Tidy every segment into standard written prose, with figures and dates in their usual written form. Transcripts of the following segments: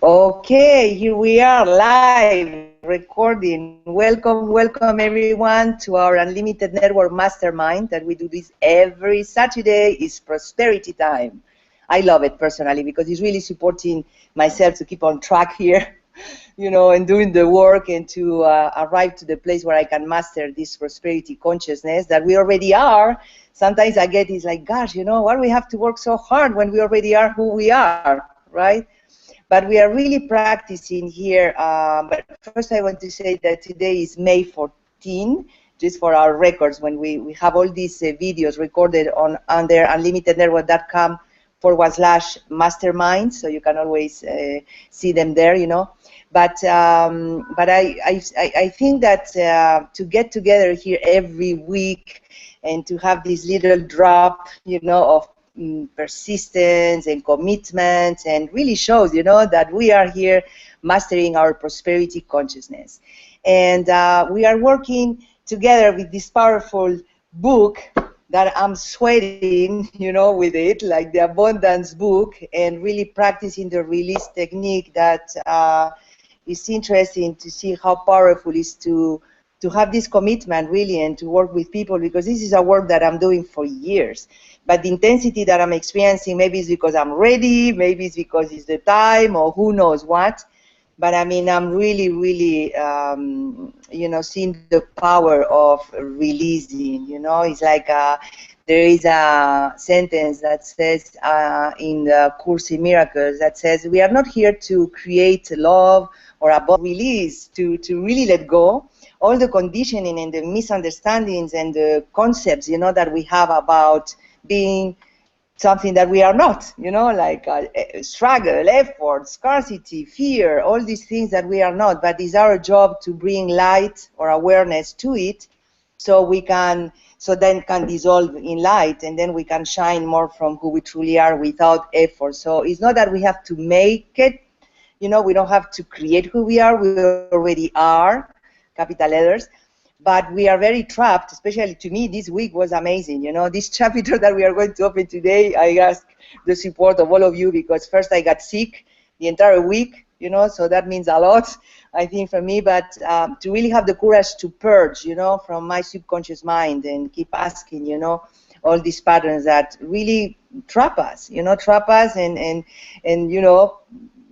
Okay, here we are live recording. Welcome everyone to our Unlimited Network Mastermind that we do this every Saturday. Is prosperity time. I love it personally because it's really supporting myself to keep on track here, and doing the work and to arrive to the place where I can master this prosperity consciousness that we already are. Sometimes I get it's like, gosh, why do we have to work so hard when we already are who we are, right? But we are really practicing here. But first I want to say that today is May 14, just for our records, when we have all these videos recorded on under unlimitednetwork.com/mastermind, so you can always see them there, But I think that to get together here every week and to have this little drop, of persistence and commitment, and really shows, that we are here mastering our prosperity consciousness. And we are working together with this powerful book that I'm sweating, with it, like the Abundance book, and really practicing the release technique that is interesting to see how powerful it is to have this commitment, really, and to work with people, because this is a work that I'm doing for years. But the intensity that I'm experiencing, maybe it's because I'm ready, maybe it's because it's the time, or who knows what. But I mean, I'm really, seeing the power of releasing, It's like there is a sentence that says in the Course in Miracles that says, we are not here to create love or above release, to really let go all the conditioning and the misunderstandings and the concepts, that we have about being something that we are not, like struggle, effort, scarcity, fear, all these things that we are not. But it's our job to bring light or awareness to it, so then can dissolve in light, and then we can shine more from who we truly are without effort. So it's not that we have to make it, we don't have to create who we are. We already are, capital letters. But we are very trapped, especially to me, this week was amazing. This chapter that we are going to open today, I ask the support of all of you, because first I got sick the entire week, so that means a lot, I think, for me. But to really have the courage to purge, from my subconscious mind and keep asking, all these patterns that really trap us, and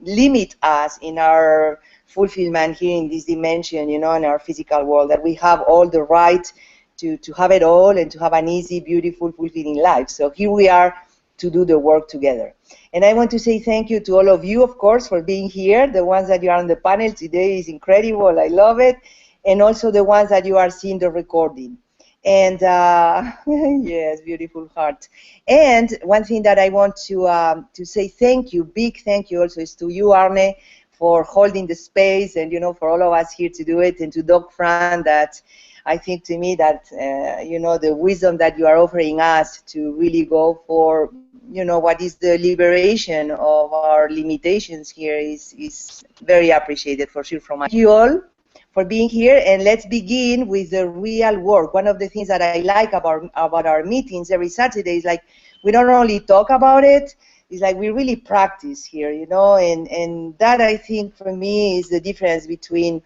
limit us in our fulfillment here in this dimension, in our physical world, that we have all the right to have it all and to have an easy, beautiful, fulfilling life. So here we are to do the work together. And I want to say thank you to all of you, of course, for being here. The ones that you are on the panel today is incredible. I love it. And also the ones that you are seeing the recording. And yes, beautiful heart. And one thing that I want to say thank you, big thank you also, is to you, Arne, for holding the space, and for all of us here to do it, and to Doc Fran, that I think, to me, that the wisdom that you are offering us to really go for what is the liberation of our limitations here is very appreciated, for sure, from us. Thank you all for being here, and let's begin with the real work. One of the things that I like about our meetings every Saturday is, like, we don't only talk about it, it's like we really practice here, and that, I think, for me, is the difference between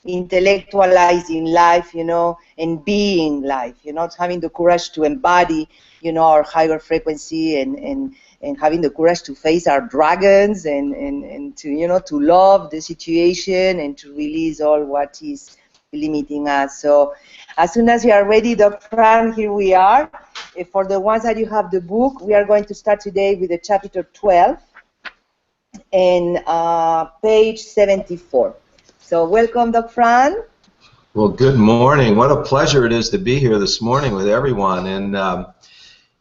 intellectualizing life, and being life, having the courage to embody, our higher frequency, and having the courage to face our dragons, and to, to love the situation, and to release all what is limiting us. So as soon as you are ready, Dr. Fran, here we are. For the ones that you have the book, we are going to start today with the chapter 12 and page 74. So welcome, Dr. Fran. Well, good morning. What a pleasure it is to be here this morning with everyone. And I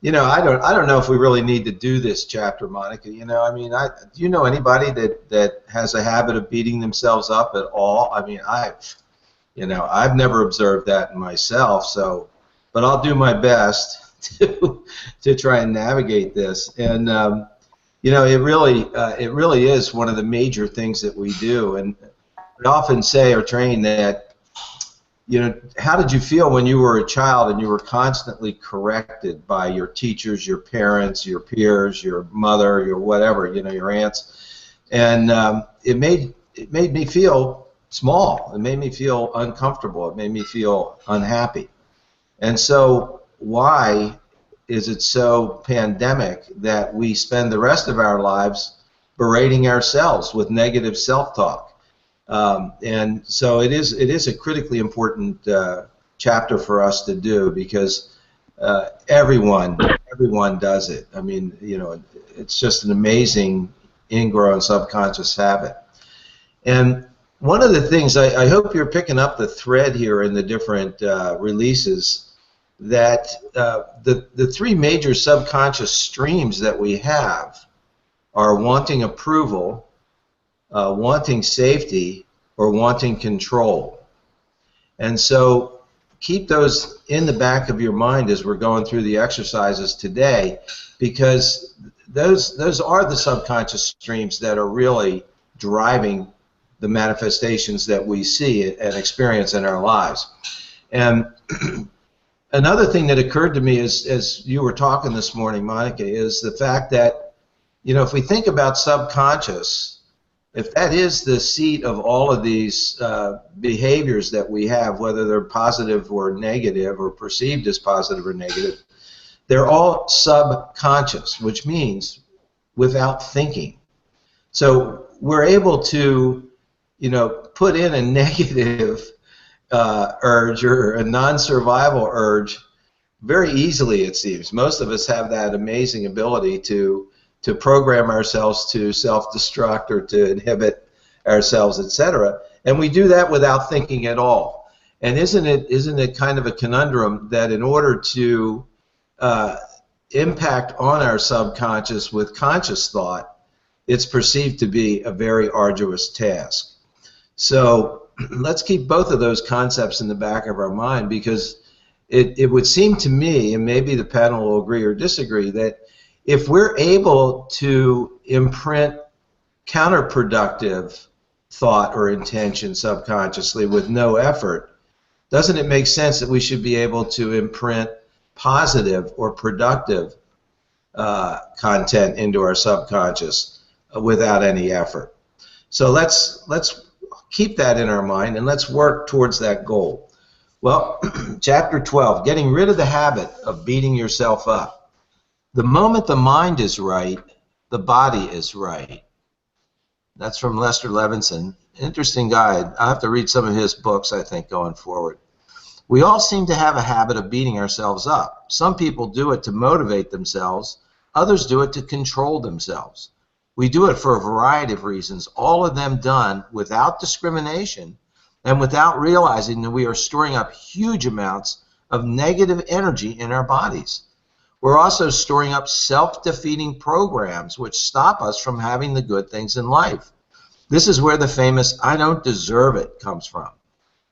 don't know if we really need to do this chapter, Monica. I mean, do you know anybody that has a habit of beating themselves up at all? I mean, I've never observed that in myself. So, but I'll do my best to try and navigate this. And it really is one of the major things that we do. And we often say or train that, how did you feel when you were a child and you were constantly corrected by your teachers, your parents, your peers, your mother, your whatever, your aunts? and it made me feel small. It made me feel uncomfortable. It made me feel unhappy. And so why is it so pandemic that we spend the rest of our lives berating ourselves with negative self-talk? And so it is a critically important chapter for us to do, because everyone does it. I mean, you know, it's just an amazing ingrown subconscious habit. And one of the things, I hope you're picking up the thread here in the different releases, that the three major subconscious streams that we have are wanting approval, wanting safety, or wanting control. And so keep those in the back of your mind as we're going through the exercises today, because those are the subconscious streams that are really driving the manifestations that we see and experience in our lives. And another thing that occurred to me as you were talking this morning, Monica, is the fact that, you know, if we think about subconscious, if that is the seat of all of these behaviors that we have, whether they're positive or negative or perceived as positive or negative, they're all subconscious, which means without thinking. So we're able to, you know, put in a negative urge or a non-survival urge very easily, it seems. Most of us have that amazing ability to program ourselves to self-destruct or to inhibit ourselves, etc. And we do that without thinking at all. And isn't it kind of a conundrum that in order to impact on our subconscious with conscious thought, it's perceived to be a very arduous task. So let's keep both of those concepts in the back of our mind, because it would seem to me, and maybe the panel will agree or disagree, that if we're able to imprint counterproductive thought or intention subconsciously with no effort, doesn't it make sense that we should be able to imprint positive or productive content into our subconscious without any effort? So let's keep that in our mind, and let's work towards that goal. Well, chapter 12, getting rid of the habit of beating yourself up. The moment the mind is right, the body is right. That's from Lester Levinson. Interesting guy. I'll have to read some of his books, I think, going forward. We all seem to have a habit of beating ourselves up. Some people do it to motivate themselves. Others do it to control themselves. We do it for a variety of reasons, all of them done without discrimination and without realizing that we are storing up huge amounts of negative energy in our bodies. We're also storing up self-defeating programs which stop us from having the good things in life. This is where the famous "I don't deserve it" comes from.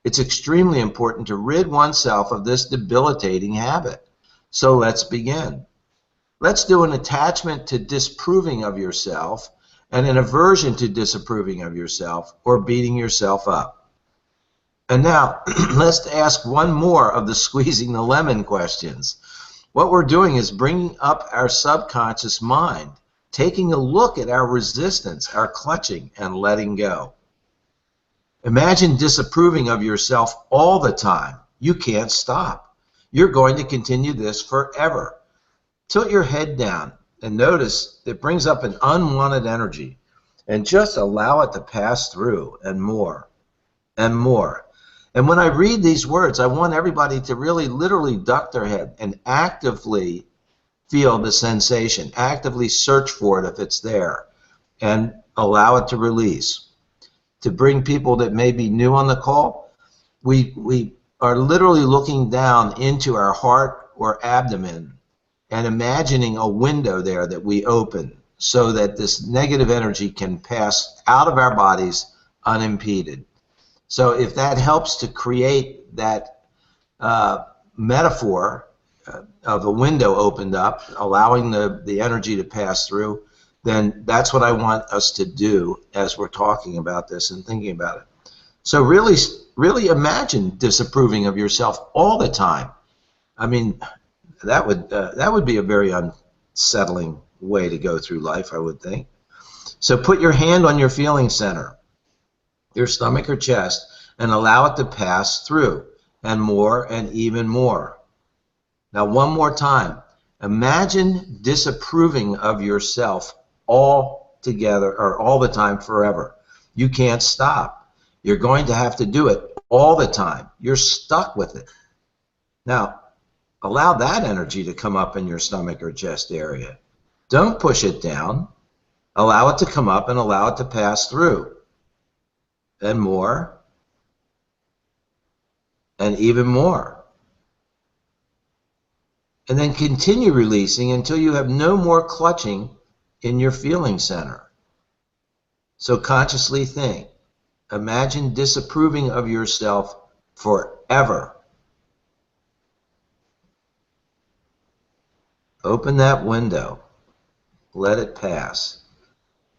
It's extremely important to rid oneself of this debilitating habit. So let's begin. Let's do an attachment to disproving of yourself and an aversion to disapproving of yourself or beating yourself up. And now, let's ask one more of the squeezing the lemon questions. What we're doing is bringing up our subconscious mind, taking a look at our resistance, our clutching, and letting go. Imagine disapproving of yourself all the time. You can't stop. You're going to continue this forever. Tilt your head down and notice it brings up an unwanted energy, and just allow it to pass through, and more and more. And when I read these words, I want everybody to really literally duck their head and actively feel the sensation, actively search for it if it's there, and allow it to release. To bring people that may be new on the call, we are literally looking down into our heart or abdomen and imagining a window there that we open so that this negative energy can pass out of our bodies unimpeded. So if that helps to create that metaphor of a window opened up, allowing the energy to pass through, then that's what I want us to do as we're talking about this and thinking about it. So really imagine disapproving of yourself all the time. I mean, that would be a very unsettling way to go through life, I would think. So put your hand on your feeling center, your stomach or chest, and allow it to pass through, and more and even more. Now, one more time. Imagine disapproving of yourself all together, or all the time, forever. You can't stop. You're going to have to do it all the time. You're stuck with it. Now, allow that energy to come up in your stomach or chest area. Don't push it down. Allow it to come up and allow it to pass through. And more. And even more. And then continue releasing until you have no more clutching in your feeling center. So consciously think. Imagine disapproving of yourself forever. Open that window. Let it pass.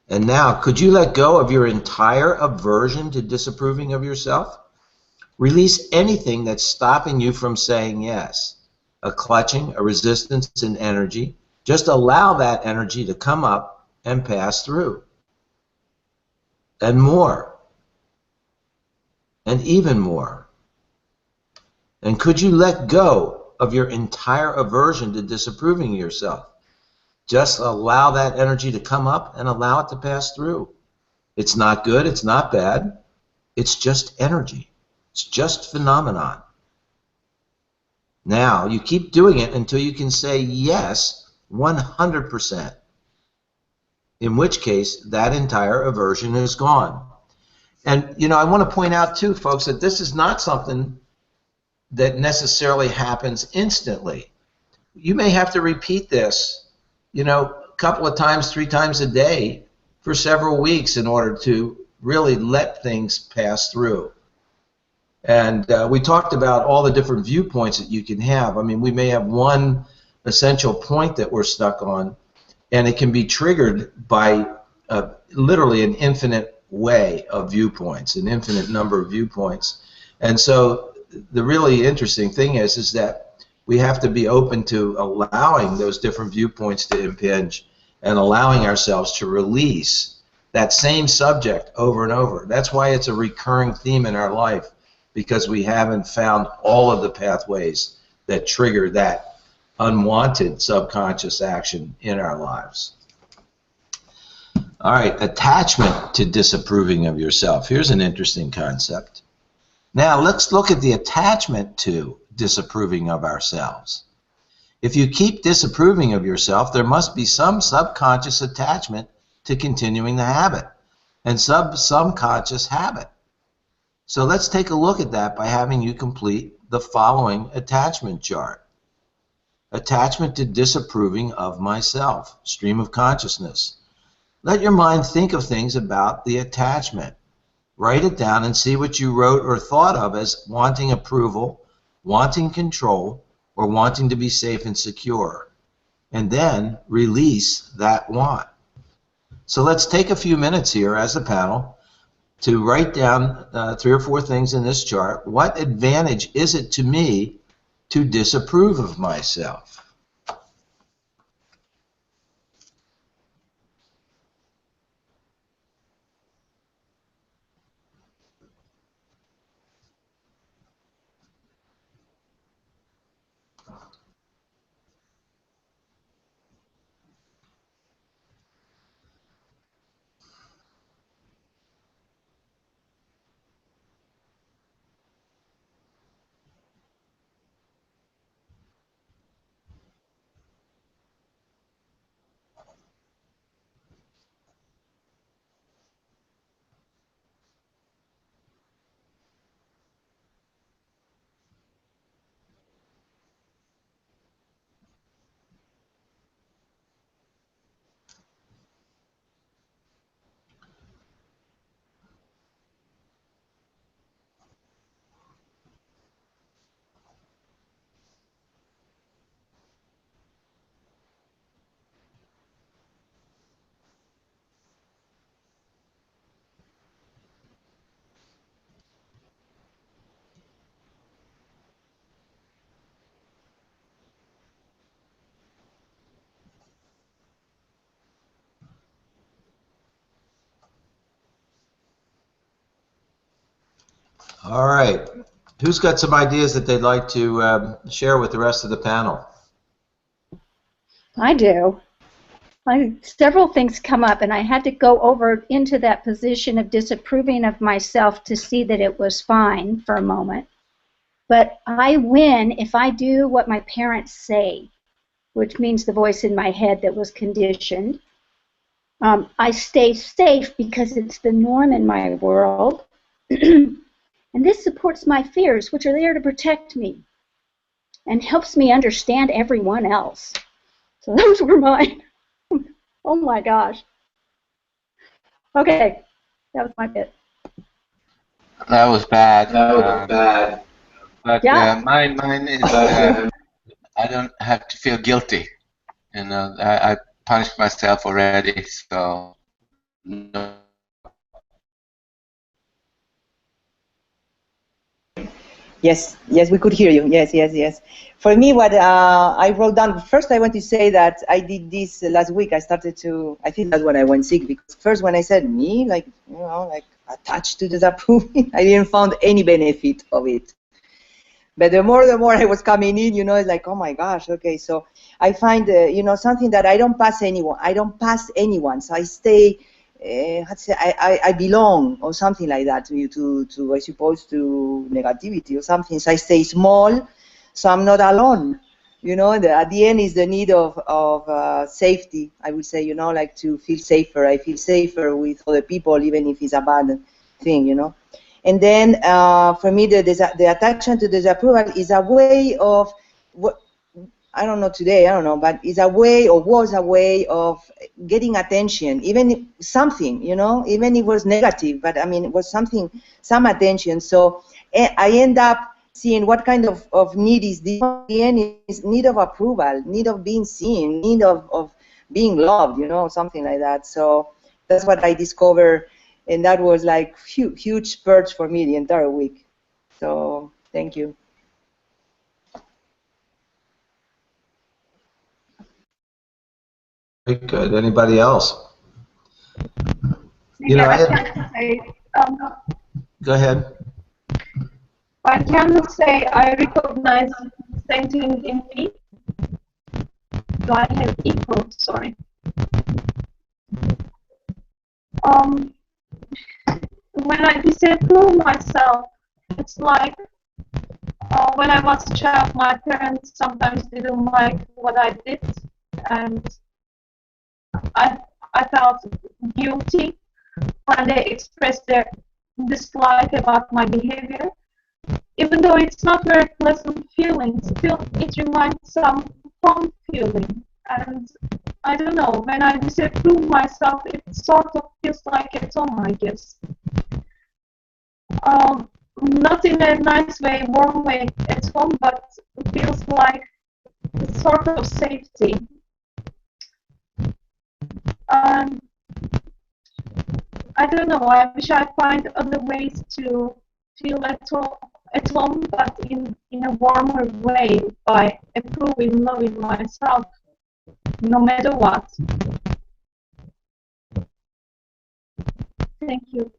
And now, could you let go of your entire aversion to disapproving of yourself? Release anything that's stopping you from saying yes. A clutching, a resistance in energy. Just allow that energy to come up and pass through. And more. And even more. And could you let go of your entire aversion to disapproving of yourself? Just allow that energy to come up and allow it to pass through. It's not good, it's not bad. It's just energy. It's just phenomenon. Now, you keep doing it until you can say yes 100%. In which case, that entire aversion is gone. And, you know, I want to point out, too, folks, that this is not something that necessarily happens instantly. You may have to repeat this, you know, a couple of times, 3 times a day for several weeks in order to really let things pass through. And we talked about all the different viewpoints that you can have. I mean, we may have one essential point that we're stuck on, and it can be triggered by literally an infinite way of viewpoints, an infinite number of viewpoints. And so the really interesting thing is that we have to be open to allowing those different viewpoints to impinge and allowing ourselves to release that same subject over and over. That's why it's a recurring theme in our life, because we haven't found all of the pathways that trigger that unwanted subconscious action in our lives. All right, attachment to disapproving of yourself. Here's an interesting concept. Now let's look at the attachment to disapproving of ourselves. If you keep disapproving of yourself, there must be some subconscious attachment to continuing the habit, and subconscious habit. So let's take a look at that by having you complete the following attachment chart. Attachment to disapproving of myself, stream of consciousness. Let your mind think of things about the attachment. Write it down and see what you wrote or thought of as wanting approval, wanting control, or wanting to be safe and secure. And then release that want. So let's take a few minutes here as a panel to write down 3 or 4 things in this chart. What advantage is it to me to disapprove of myself? All right. Who's got some ideas that they'd like to share with the rest of the panel? I do. Several things come up, and I had to go over into that position of disapproving of myself to see that it was fine for a moment. But I win if I do what my parents say, which means the voice in my head that was conditioned. I stay safe because it's the norm in my world. And this supports my fears, which are there to protect me and helps me understand everyone else. So those were mine. Oh my gosh. Okay, that was my bit. That was bad. That was bad. But Yeah. mine is I don't have to feel guilty. You know, I punished myself already, so no. Yes, yes, we could hear you. Yes, yes, yes. For me, what I wrote down, first I want to say that I did this last week. I think that's when I went sick, because first when I said me, like, you know, like attached to disapproving, I didn't find any benefit of it. But the more I was coming in, you know, it's like, oh my gosh, okay. So I find, you know, something that I don't pass anyone. I don't pass anyone. So I stay, I belong, or something like that, to I suppose, to negativity or something. So I stay small, so I'm not alone. You know, at the end is the need of safety, I would say, you know, like to feel safer. I feel safer with other people, even if it's a bad thing, you know. And then for me, the attachment to disapproval is a way of, I don't know today, I don't know, but it's a way, or was a way of getting attention, even if something, you know, even if it was negative, but I mean, it was something, some attention. So I end up seeing what kind of need is this. At the end is need of approval, need of being seen, need of being loved, you know, something like that. So that's what I discovered. And that was like huge purge for me the entire week. So thank you. Very good. Anybody else? You know, Go ahead. I can say I recognize same thing in me. Do I have equal? Sorry. When I disapprove myself, it's like when I was a child, my parents sometimes didn't like what I did, and I felt guilty when they expressed their dislike about my behavior. Even though it's not very pleasant feeling, still it reminds some fun feeling. And I don't know, when I disapprove myself, it sort of feels like at home, I guess. Not in a nice way, warm way at home, but it feels like a sort of safety. I don't know, I wish I find other ways to feel at home, but in a warmer way, by approving, loving myself, no matter what. Thank you.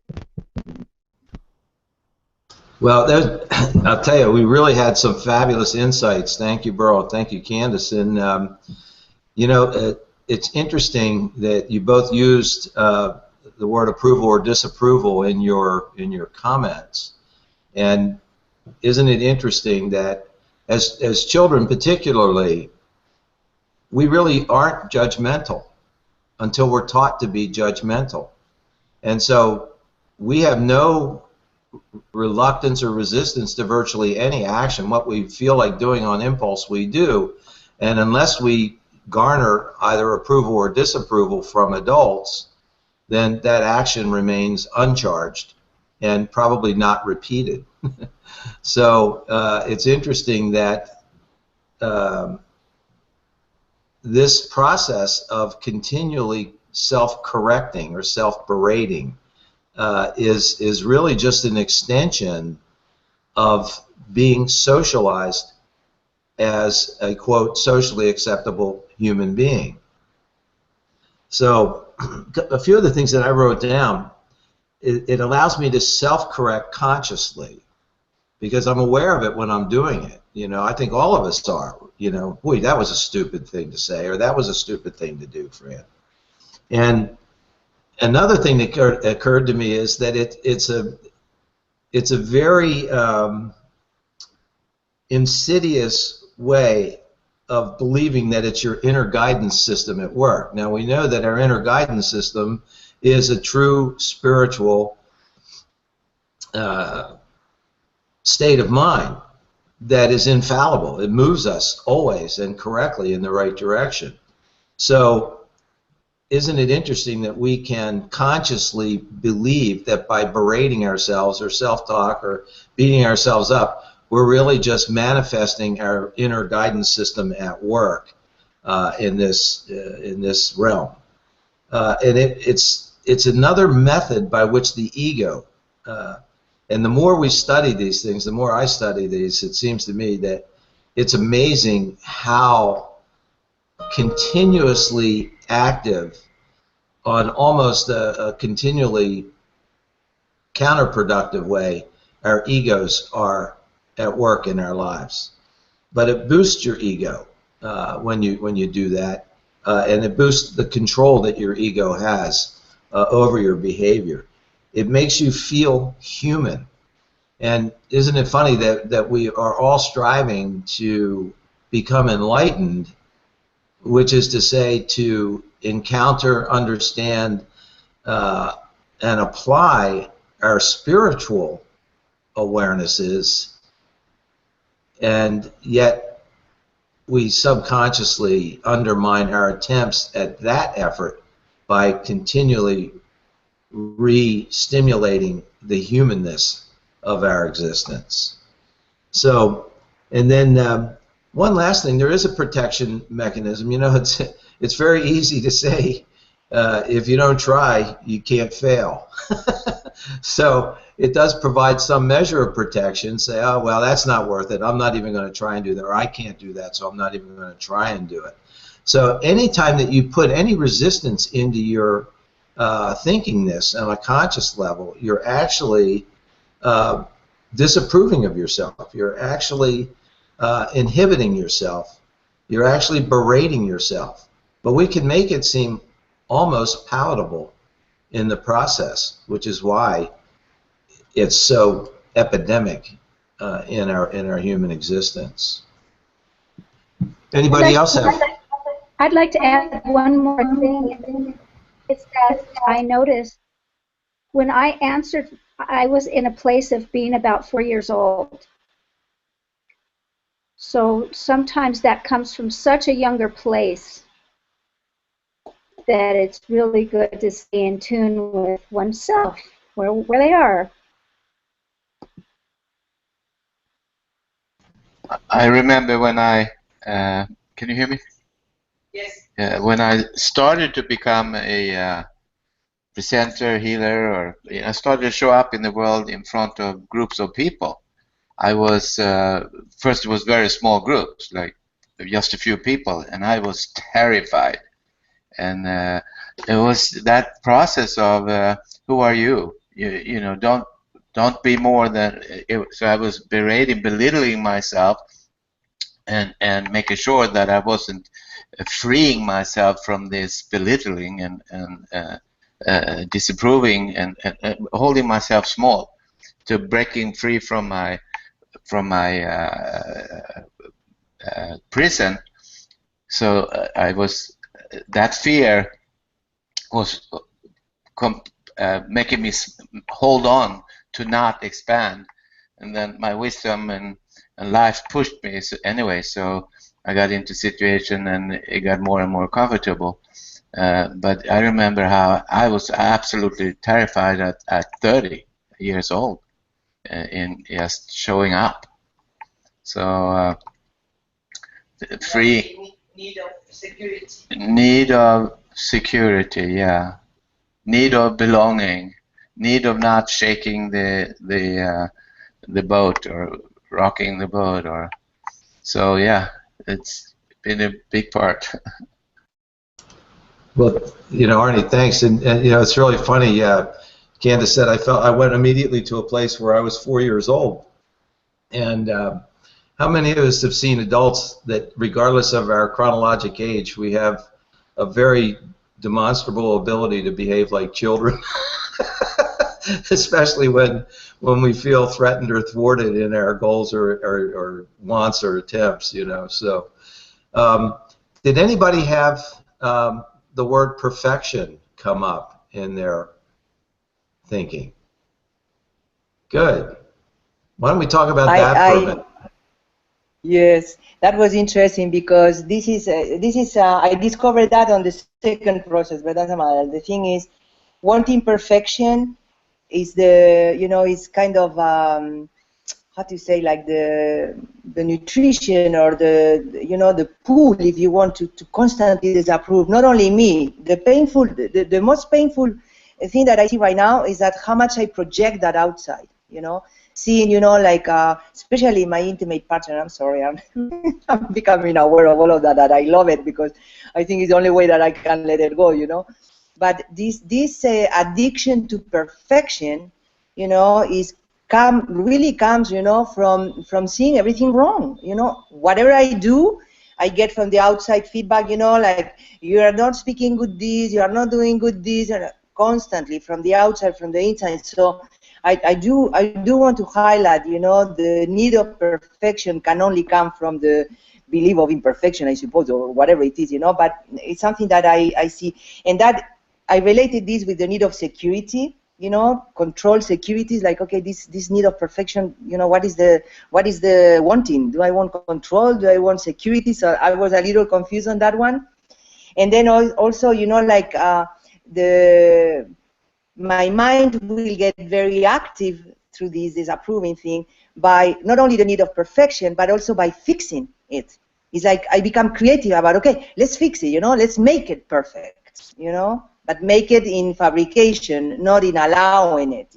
Well, I'll tell you, we really had some fabulous insights. Thank you, Burl. Thank you, Candace. And you know, it's interesting that you both used the word approval or disapproval in your comments. And isn't it interesting that as children particularly, we really aren't judgmental until we're taught to be judgmental. And so we have no reluctance or resistance to virtually any action. What we feel like doing on impulse, we do. And unless we garner either approval or disapproval from adults, then that action remains uncharged and probably not repeated. So it's interesting that this process of continually self-correcting or self-berating is really just an extension of being socialized as a, quote, socially acceptable human being. So a few of the things that I wrote down, it allows me to self-correct consciously. because I'm aware of it when I'm doing it. You know, I think all of us are. You know, boy, that was a stupid thing to say, or that was a stupid thing to do, Fran. And another thing that occurred to me is that it's a very insidious way of believing that it's your inner guidance system at work. Now, we know that our inner guidance system is a true spiritual state of mind that is infallible. It moves us always and correctly in the right direction. So isn't it interesting that we can consciously believe that by berating ourselves or self-talk or beating ourselves up, we're really just manifesting our inner guidance system at work in this realm. And it's another method by which the ego, and the more we study these things, the more I study these, it seems to me that it's amazing how continuously active on almost a continually counterproductive way our egos are at work in our lives. But it boosts your ego when you do that, and it boosts the control that your ego has over your behavior. It makes you feel human. And isn't it funny that we are all striving to become enlightened, which is to say to encounter, understand, and apply our spiritual awarenesses, and yet we subconsciously undermine our attempts at that effort by continually re-stimulating the humanness of our existence. So, and then one last thing, there is a protection mechanism. You know, it's very easy to say, if you don't try, you can't fail. So it does provide some measure of protection. Say, oh, well, that's not worth it. I'm not even going to try and do that. Or I can't do that, so I'm not even going to try and do it. So anytime that you put any resistance into your thinkingness on a conscious level, you're actually disapproving of yourself. You're actually inhibiting yourself. You're actually berating yourself. But we can make it seem almost palatable in the process, which is why it's so epidemic in our human existence. Anybody else have? I'd like to add one more thing. It's that I noticed when I answered, I was in a place of being about 4 years old. So sometimes that comes from such a younger place that it's really good to stay in tune with oneself, where they are. I remember when I, can you hear me? Yes. When I started to become a presenter, healer, or I started to show up in the world in front of groups of people. I was, first it was very small groups, like just a few people, and I was terrified. And it was that process of who are you? You know, don't be more than. So I was belittling myself, and making sure that I wasn't freeing myself from this belittling and disapproving and holding myself small, to breaking free from my prison. So I was. That fear was making me hold on to not expand, and then my wisdom and life pushed me anyway. So I got into situation, and it got more and more comfortable. But I remember how I was absolutely terrified at 30 years old in just showing up. So free. Need of security. Need of security, yeah. Need of belonging. Need of not shaking the boat or rocking the boat, or so. Yeah, it's been a big part. Well, you know, Arnie, thanks. And you know, it's really funny. Candace said I went immediately to a place where I was 4 years old, And how many of us have seen adults that, regardless of our chronologic age, we have a very demonstrable ability to behave like children, especially when we feel threatened or thwarted in our goals or wants or attempts, you know. So, did anybody have the word perfection come up in their thinking? Good. Why don't we talk about that for a minute? Yes, that was interesting because this is I discovered that on the second process, but doesn't matter. The thing is, wanting perfection is is kind of how to say, like the nutrition or the pool, if you want to constantly disapprove. Not only me, the most painful thing that I see right now is that how much I project that outside, seeing, like, especially my intimate partner. I'm sorry, I'm becoming aware of all of that I love it because I think it's the only way that I can let it go, But this addiction to perfection, really comes, from seeing everything wrong. Whatever I do, I get from the outside feedback, like, you are not speaking good this, you are not doing good this, and constantly from the outside, from the inside. So I do want to highlight, the need of perfection can only come from the belief of imperfection, I suppose, or whatever it is, but it's something that I see, and that I related this with the need of security, control security. Like, okay, this need of perfection, what is the wanting? Do I want control? Do I want security? So I was a little confused on that one. And then also, like, my mind will get very active through this disapproving thing by not only the need of perfection, but also by fixing it. It's like I become creative about, okay, let's fix it, let's make it perfect, but make it in fabrication, not in allowing it,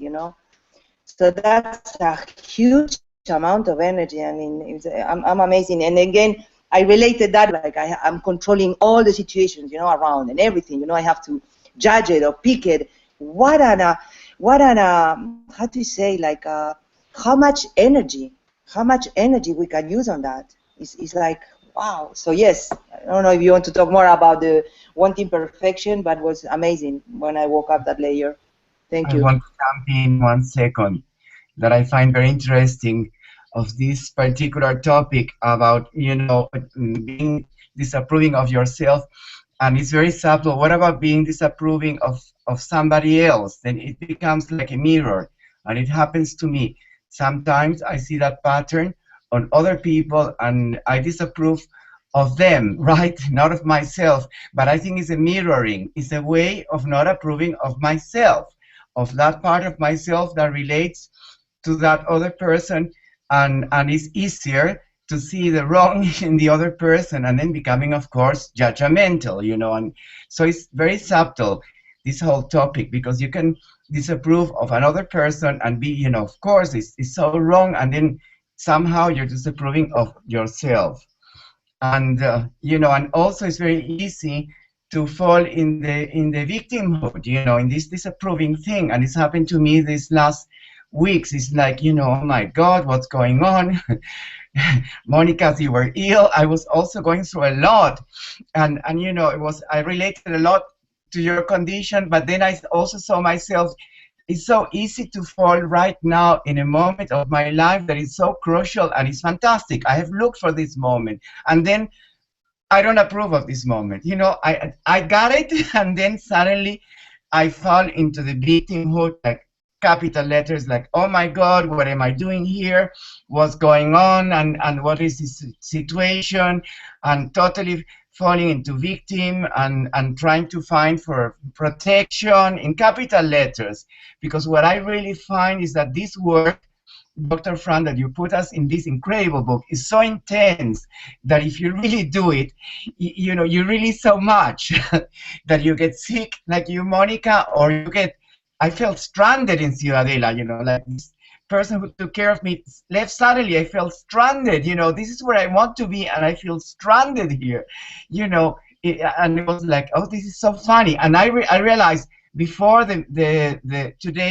So that's a huge amount of energy. I mean, I'm amazing. And again, I related that, like, I'm controlling all the situations, around and everything. I have to judge it or pick it. What an how do you say, like, how much energy we can use on that. It's like, wow. So yes, I don't know if you want to talk more about the wanting perfection, but it was amazing when I woke up that layer. Thank you. I want to jump in 1 second that I find very interesting of this particular topic about, being disapproving of yourself. And it's very subtle. What about being disapproving of somebody else? Then it becomes like a mirror. And it happens to me. Sometimes I see that pattern on other people and I disapprove of them, right? Not of myself. But I think it's a mirroring. It's a way of not approving of myself, of that part of myself that relates to that other person. And it's easier to see the wrong in the other person and then becoming, of course, judgmental, and so it's very subtle, this whole topic, because you can disapprove of another person and be, of course, it's so wrong, and then somehow you're disapproving of yourself. And, and also it's very easy to fall in the victimhood, in this disapproving thing, and it's happened to me these last weeks. It's like, oh my God, what's going on? Monica, you were ill. I was also going through a lot, and I related a lot to your condition, but then I also saw myself. It's so easy to fall right now in a moment of my life that is so crucial and it's fantastic. I have looked for this moment, and then I don't approve of this moment. I got it, and then suddenly I fall into the victimhood, like capital letters, like, oh my God, what am I doing here? What's going on? And what is this situation? And totally falling into victim and trying to find for protection in capital letters. Because what I really find is that this work, Dr. Fran, that you put us in this incredible book is so intense that if you really do it, you really so much that you get sick, like you, Monica, or you get, I felt stranded in Ciudadela, like this person who took care of me left suddenly. I felt stranded, this is where I want to be, and I feel stranded here, and it was like, oh, this is so funny. And I realized before today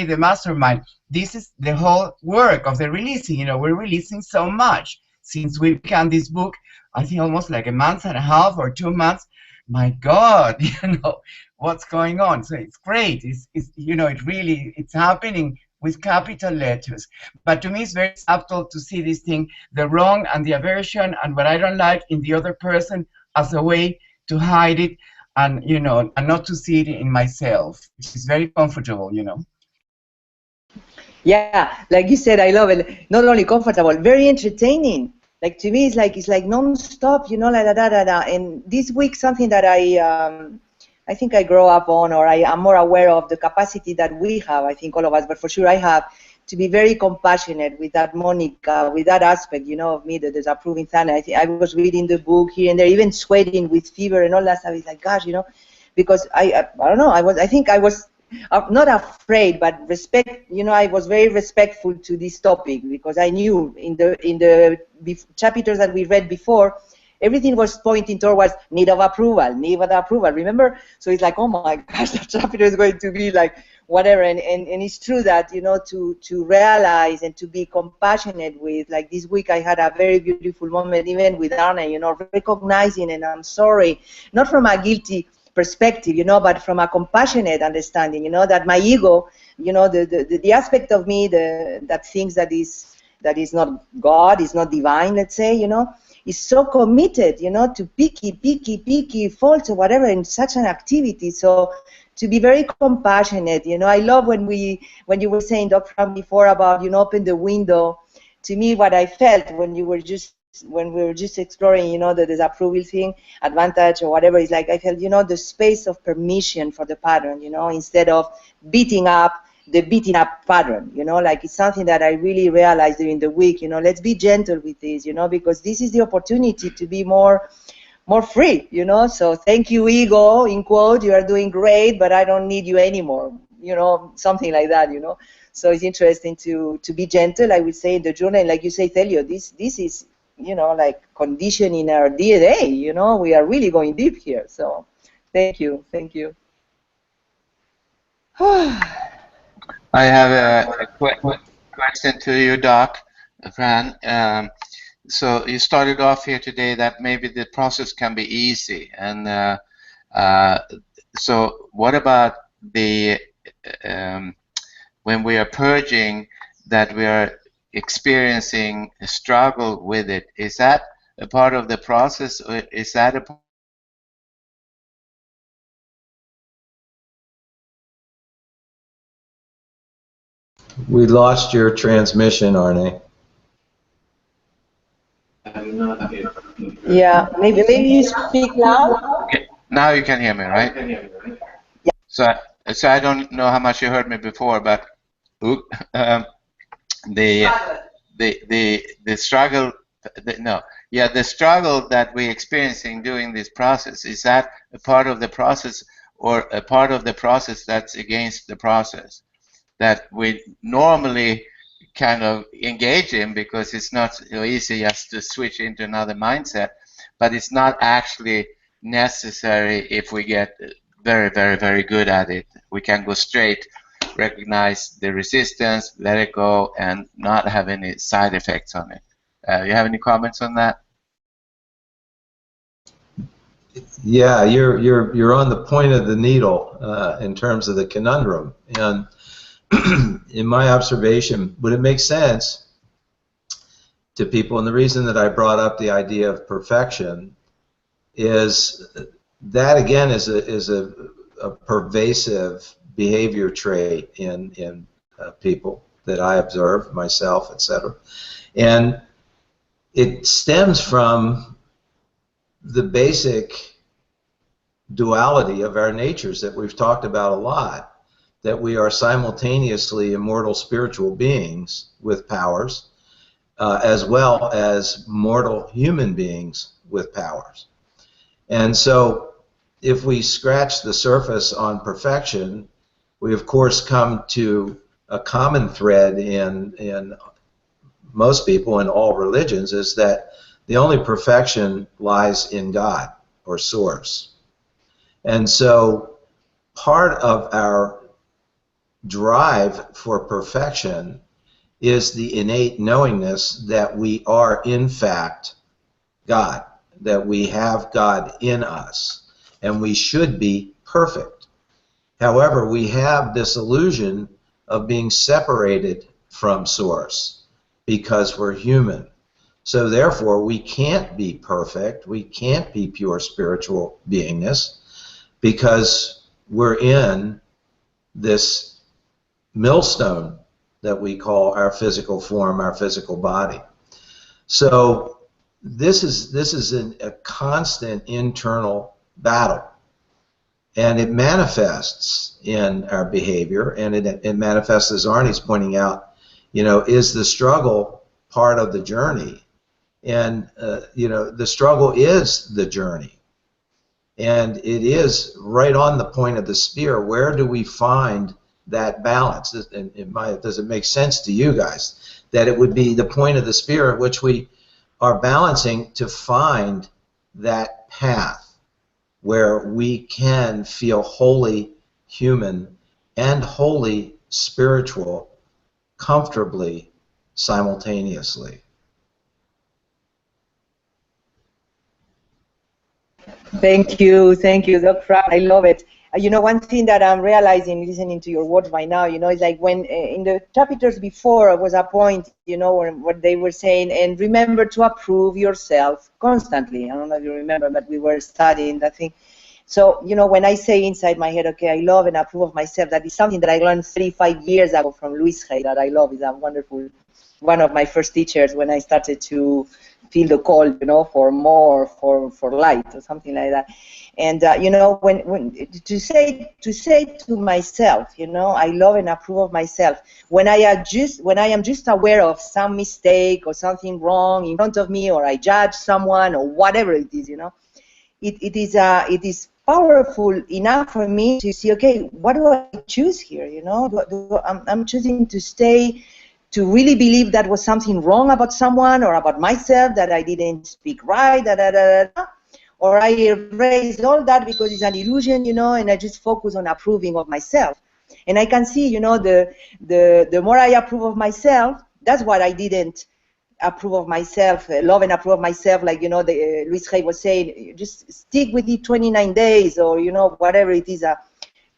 the mastermind, this is the whole work of the releasing. You know, we're releasing so much since we began this book. I think almost like a month and a half or 2 months. My God, you know what's going on. So it's great. It's you know, it's happening with capital letters. But to me, it's very subtle to see this thing, the wrong and the aversion and what I don't like in the other person as a way to hide it, and you know, and not to see it in myself, which is very comfortable, you know. Yeah, like you said, I love it. Not only comfortable, very entertaining. Like to me, it's like non-stop, you know, like da. And this week, something that I think I grow up on, or I am more aware of the capacity that we have. I think all of us, but for sure I have, to be very compassionate with that Monica, with that aspect, you know, of me, that is approving Thana. I was reading the book here and there, even sweating with fever and all that stuff. It's like, gosh, you know, because I don't know, I think I was not afraid, but respect, you know, I was very respectful to this topic, because I knew in the chapters that we read before, everything was pointing towards need of approval, remember? So it's like, oh my gosh, that chapter is going to be like whatever, and it's true that, you know, to realize and to be compassionate with, like this week I had a very beautiful moment even with Arne, you know, recognizing, and I'm sorry, not from a guilty perspective, you know, but from a compassionate understanding, you know, that my ego, you know, the aspect of me that thinks that is not God, is not divine, let's say, you know, is so committed, you know, to picky faults or whatever in such an activity. So to be very compassionate, you know, I love when you were saying, Dr. Frank, before about, you know, open the window. To me, what I felt when we were just exploring, you know, the disapproval thing, advantage or whatever, is like I felt, you know, the space of permission for the pattern, you know, instead of beating up pattern, you know, like it's something that I really realized during the week, you know, let's be gentle with this, you know, because this is the opportunity to be more free, you know. So thank you, ego, in quote, you are doing great, but I don't need you anymore, you know, something like that, you know. So it's interesting to be gentle, I would say, in the journal. And like you say, Thelio, this is, you know, like conditioning our DNA, you know, we are really going deep here. So thank you. I have a question to you, Doc, Fran. So you started off here today that maybe the process can be easy, and so what about the when we are purging, that we are experiencing a struggle with it? Is that a part of the process, or is that a We lost your transmission, Arne. Yeah, maybe you speak loud. Okay. Now you can hear me, right? Yeah. So I don't know how much you heard me before, but the struggle, the struggle that we're experiencing during this process, is that a part of the process, or a part of the process that's against the process that we normally kind of engage in, because it's not so easy just to switch into another mindset, but it's not actually necessary if we get very, very, very good at it. We can go straight, recognize the resistance, let it go, and not have any side effects on it. You have any comments on that? Yeah, you're on the point of the needle in terms of the conundrum. And in my observation, would it make sense to people, and the reason that I brought up the idea of perfection is that, again, is a pervasive behavior trait in people that I observe myself, etc. And it stems from the basic duality of our natures that we've talked about a lot, that we are simultaneously immortal spiritual beings with powers, as well as mortal human beings with powers. And so if we scratch the surface on perfection, we of course come to a common thread in most people in all religions, is that the only perfection lies in God or Source. And so part of our drive for perfection is the innate knowingness that we are in fact God, that we have God in us, and we should be perfect. However, we have this illusion of being separated from Source because we're human. So therefore, we can't be perfect, we can't be pure spiritual beingness, because we're in this millstone that we call our physical form, our physical body. So this is a constant internal battle, and it manifests in our behavior, and it manifests, as Arnie's pointing out, is the struggle part of the journey? And the struggle is the journey, and it is right on the point of the spear. Where do we find that balance? And does it make sense to you guys that it would be the point of the spear at which we are balancing to find that path where we can feel wholly human and wholly spiritual comfortably simultaneously? Thank you, Doc Frank. I love it. One thing that I'm realizing listening to your words right now, is like when in the chapters before was a point, where they were saying, and remember to approve yourself constantly. I don't know if you remember, but we were studying that thing. So, when I say inside my head, okay, I love and approve of myself, that is something that I learned 35 years ago from Louise Hay that I love. Is a wonderful, one of my first teachers when I started to feel the call, for more, for light or something like that. And when to say to myself, I love and approve of myself. When I am just aware of some mistake or something wrong in front of me, or I judge someone or whatever it is, it is powerful enough for me to see, okay, what do I choose here? I'm choosing to stay, to really believe that was something wrong about someone or about myself, that I didn't speak right, or I erase all that because it's an illusion, and I just focus on approving of myself. And I can see, the more I approve of myself, that's what I didn't approve of myself, love and approve of myself, like, Louise Hay was saying, just stick with it 29 days, or, whatever it is,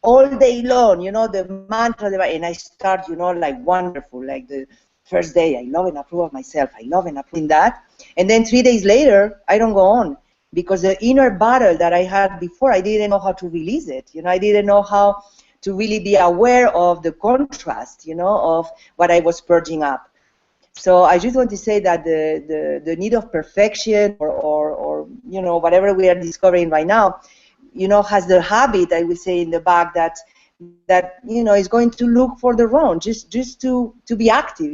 all day long, the mantra, and I start, like wonderful, like the first day, I love and approve of myself, I love and approve that, and then 3 days later, I don't go on, because the inner battle that I had before, I didn't know how to release it, I didn't know how to really be aware of the contrast, of what I was purging up. So I just want to say that the need of perfection, or whatever we are discovering right now, has the habit, I will say, in the back that is going to look for the wrong, just to be active,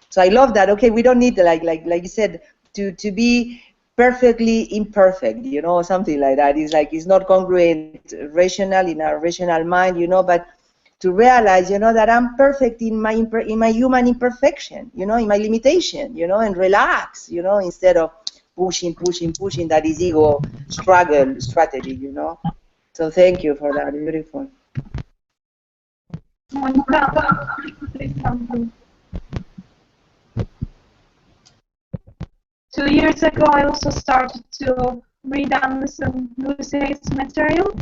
So I love that. Okay, we don't need, like you said, to be perfectly imperfect, something like that. It's not congruent, rational in our rational mind, but to realize, that I'm perfect in my human imperfection, in my limitation, and relax, instead of pushing that is ego struggle strategy, So thank you for that. Beautiful. Monica, say something. 2 years ago, I also started to read and listen Louise Hay's material,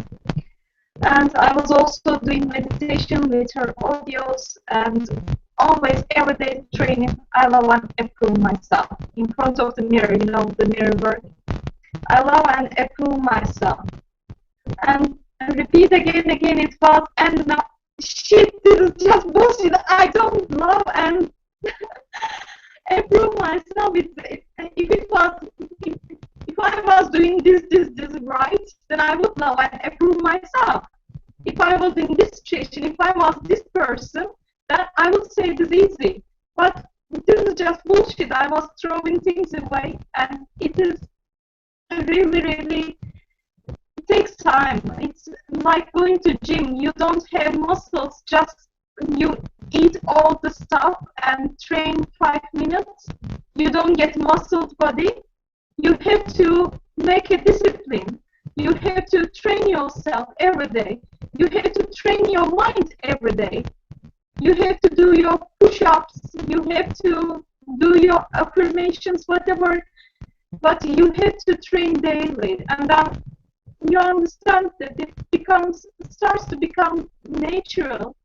and I was also doing meditation with her audios, and always, every day training, I love and approve myself in front of the mirror, the mirror work. I love and approve myself. And repeat again, it was, and now, shit, this is just bullshit. I don't love and approve myself. If I was doing this right, then I would love and approve myself. If I was in this situation, if I was this person, then I would say this easy. But this is just bullshit. I was throwing things away, and it is really, really, it takes time. It's like going to gym. You don't have muscles, just you eat all the stuff and train 5 minutes. You don't get muscled body. You have to make a discipline. You have to train yourself every day. You have to train your mind every day. You have to do your push-ups. You have to do your affirmations, whatever. But you have to train daily, and then you understand that it starts to become natural.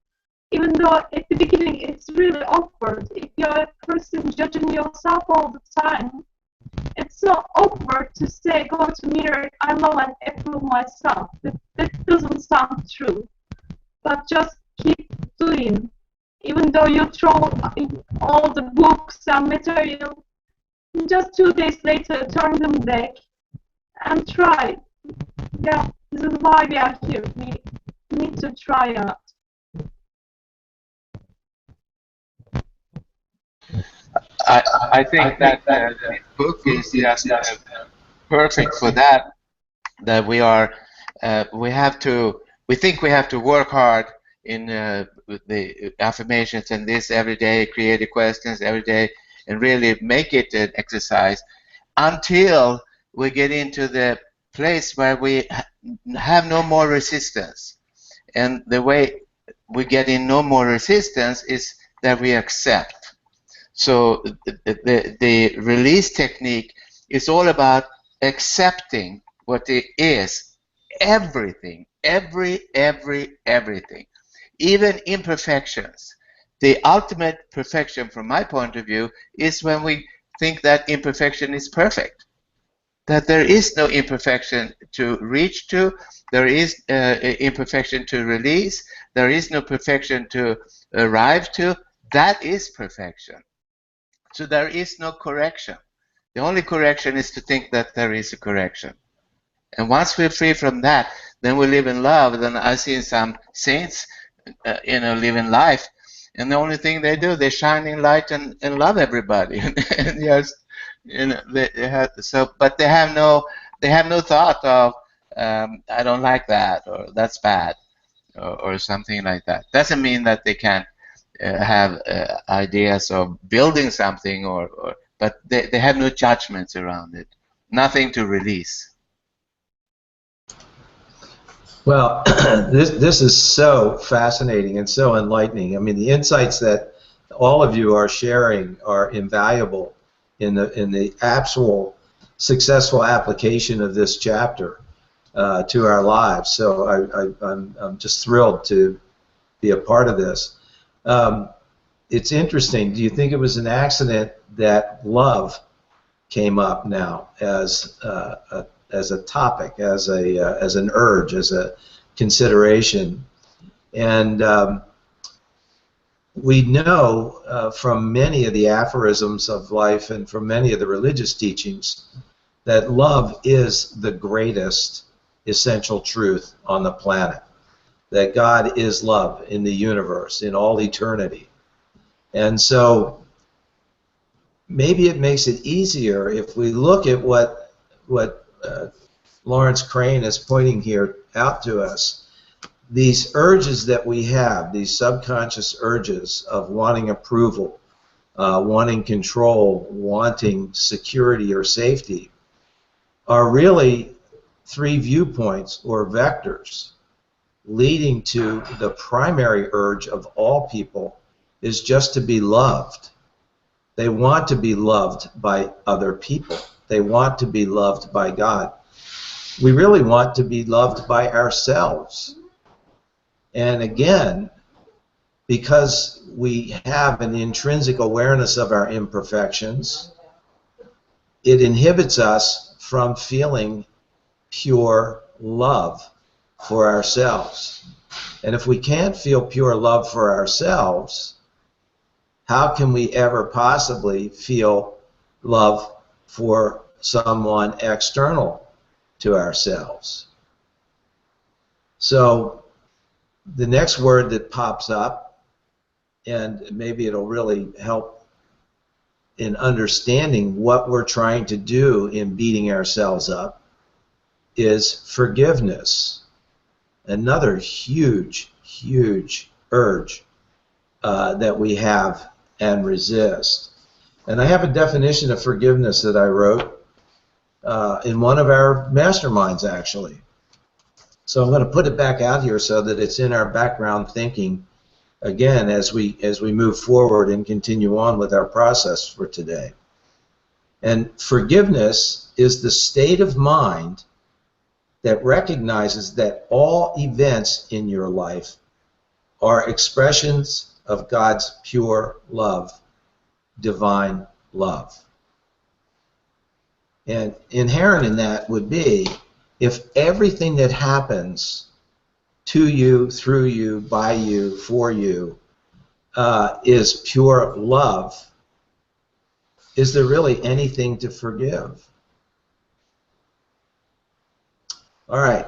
Even though at the beginning it's really awkward. If you're a person judging yourself all the time, it's so awkward to say, go to mirror, I love and approve myself. That doesn't sound true. But just keep doing. Even though you throw all the books and material, just 2 days later, turn them back and try. Yeah, this is why we are here. We need to try out. I think that this book is just perfect for that. That we think we have to work hard in the affirmations and this every day, creative questions every day, and really make it an exercise until we get into the place where we have no more resistance. And the way we get in no more resistance is that we accept. So the release technique is all about accepting what it is, everything, everything, even imperfections. The ultimate perfection, from my point of view, is when we think that imperfection is perfect, that there is no imperfection to reach to, there is imperfection to release, there is no perfection to arrive to. That is perfection. So there is no correction. The only correction is to think that there is a correction. And once we're free from that, then we live in love. Then I've seen some saints, live in life, and the only thing they do, they shine in light and love everybody. And yes, but they have no thought of I don't like that, or that's bad, or something like that. Doesn't mean that they can't have ideas of building something, but they have no judgments around it, nothing to release. Well, this is so fascinating and so enlightening. I mean, the insights that all of you are sharing are invaluable in the actual successful application of this chapter to our lives. So I'm just thrilled to be a part of this. It's interesting. Do you think it was an accident that love came up now as a topic, as an urge, as a consideration? And we know from many of the aphorisms of life and from many of the religious teachings that love is the greatest essential truth on the planet, that God is love in the universe, in all eternity. And so maybe it makes it easier if we look at what Lawrence Crane is pointing here out to us. These urges that we have, these subconscious urges of wanting approval, wanting control, wanting security or safety, are really three viewpoints or vectors leading to the primary urge of all people is just to be loved. They want to be loved by other people. They want to be loved by God. We really want to be loved by ourselves. And again, because we have an intrinsic awareness of our imperfections, it inhibits us from feeling pure love for ourselves. And if we can't feel pure love for ourselves, how can we ever possibly feel love for someone external to ourselves? So the next word that pops up, and maybe it'll really help in understanding what we're trying to do in beating ourselves up, is forgiveness. Another huge, huge urge that we have and resist. And I have a definition of forgiveness that I wrote, in one of our masterminds, actually. So I'm going to put it back out here so that it's in our background thinking again as we move forward and continue on with our process for today. And forgiveness is the state of mind that recognizes that all events in your life are expressions of God's pure love, divine love. And inherent in that would be if everything that happens to you, through you, by you, for you, is pure love, is there really anything to forgive? All right.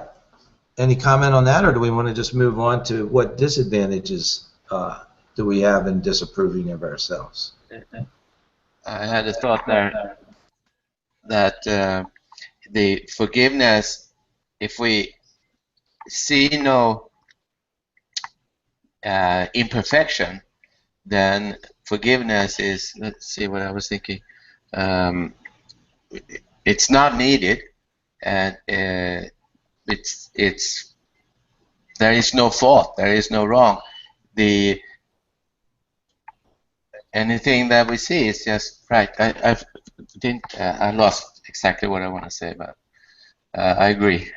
Any comment on that, or do we want to just move on to what disadvantages do we have in disapproving of ourselves? I had a thought there that the forgiveness, if we see no imperfection, then forgiveness is, let's see what I was thinking, it's not needed, and it's there is no fault, there is no wrong. Anything that we see is just right. I lost exactly what I want to say, but I agree.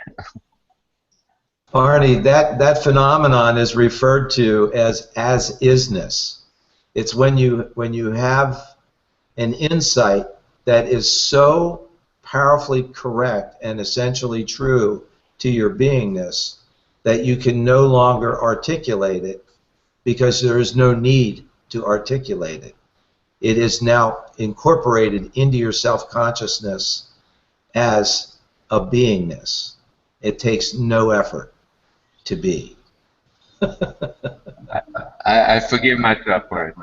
Arnie, that phenomenon is referred to as isness. It's when you have an insight that is so powerfully correct and essentially true to your beingness that you can no longer articulate it because there is no need to articulate it. It is now incorporated into your self-consciousness as a beingness. It takes no effort to be. I forgive myself for it.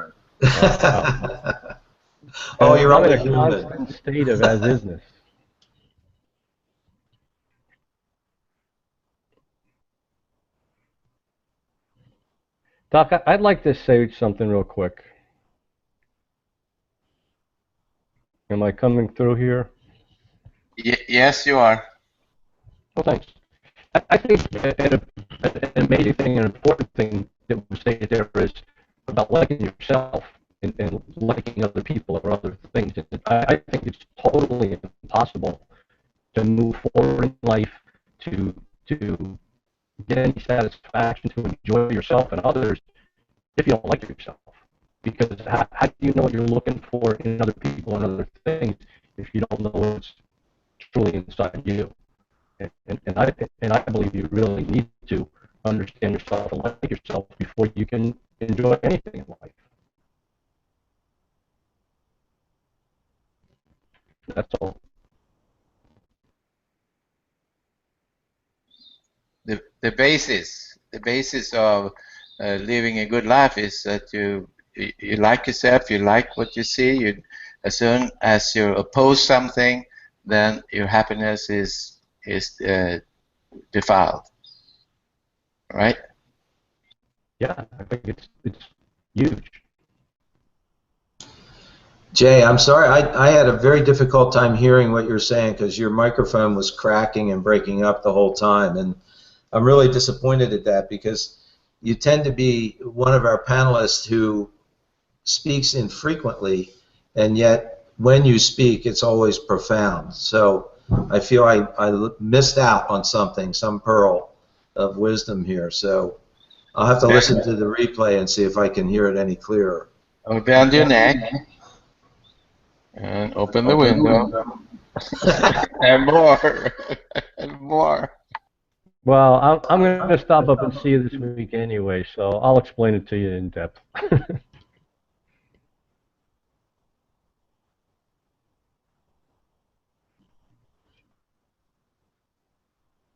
Oh, you're I'm on in the a constant state of as-isness. Doc, I'd like to say something real quick. Am I coming through here? Yes, you are. Oh, thanks. I think an amazing thing, an important thing that was stated there is about liking yourself and liking other people or other things. I think it's totally impossible to move forward in life, to get any satisfaction, to enjoy yourself and others if you don't like yourself. Because how do you know what you're looking for in other people and other things if you don't know what's truly inside you? And I believe you really need to understand yourself and like yourself before you can enjoy anything in life. That's all. The basis of living a good life is that you like yourself, you like what you see. As soon as you oppose something, then your happiness is defiled, right? Yeah, I think it's huge. Jay, I'm sorry, I had a very difficult time hearing what you're saying because your microphone was cracking and breaking up the whole time, and I'm really disappointed at that because you tend to be one of our panelists who speaks infrequently, and yet when you speak, it's always profound. So I feel I missed out on something, some pearl of wisdom here. So I'll have to listen to the replay and see if I can hear it any clearer. Bend your neck and open the window. And more. And more. Well, I'm going to stop up and see you this week anyway, so I'll explain it to you in depth.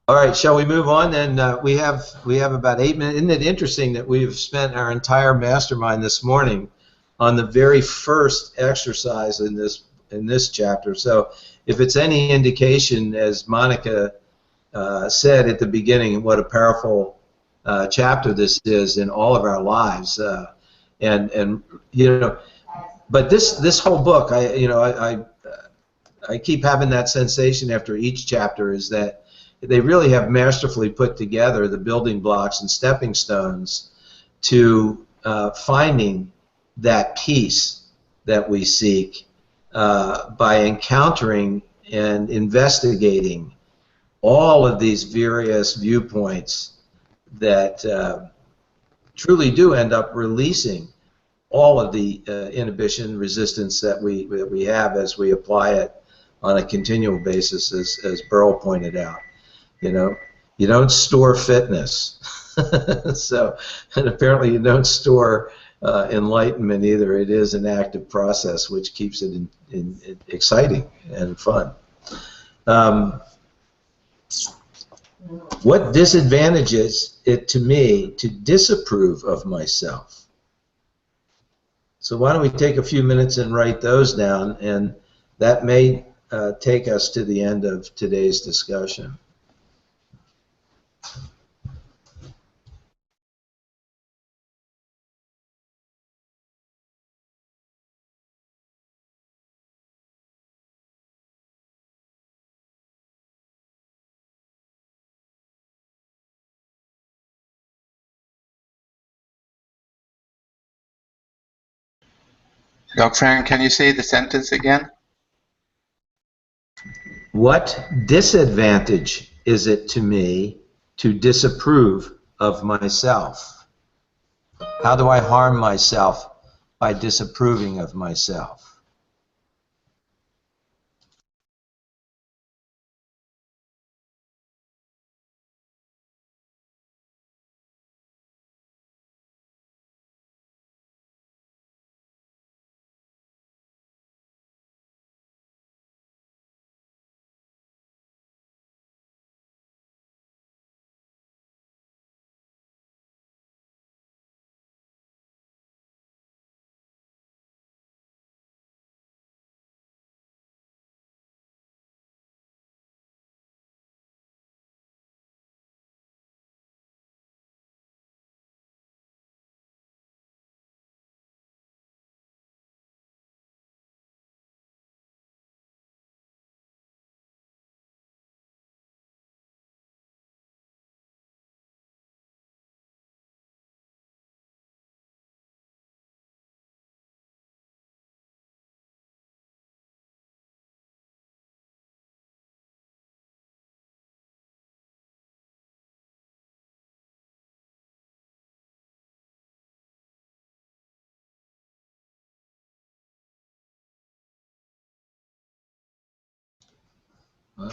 All right, shall we move on? And we have about 8 minutes. Isn't it interesting that we've spent our entire mastermind this morning on the very first exercise in this chapter? So if it's any indication, as Monica said at the beginning, what a powerful chapter this is in all of our lives, and you know, but this whole book, I keep having that sensation after each chapter, is that they really have masterfully put together the building blocks and stepping stones to finding that peace that we seek by encountering and investigating all of these various viewpoints that truly do end up releasing all of the inhibition, resistance that we have as we apply it on a continual basis, as Burl pointed out. You know, you don't store fitness, so, and apparently you don't store enlightenment either. It is an active process which keeps it exciting and fun. What disadvantages it to me to disapprove of myself? So why don't we take a few minutes and write those down, and that may take us to the end of today's discussion. Doc Frank, can you say the sentence again? What disadvantage is it to me to disapprove of myself? How do I harm myself by disapproving of myself?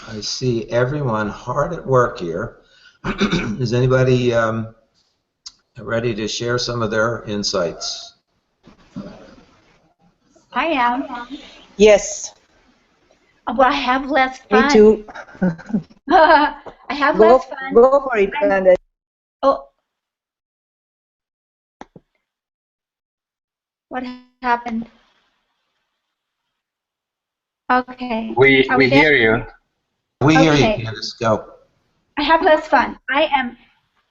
I see everyone hard at work here. Is anybody ready to share some of their insights? I am. Yes. Well, I have less fun. Me too. I have less fun. Go for it, Candace. Oh. What happened? Okay. We hear you. We hear Okay. you, Candace. Go. I have less fun. I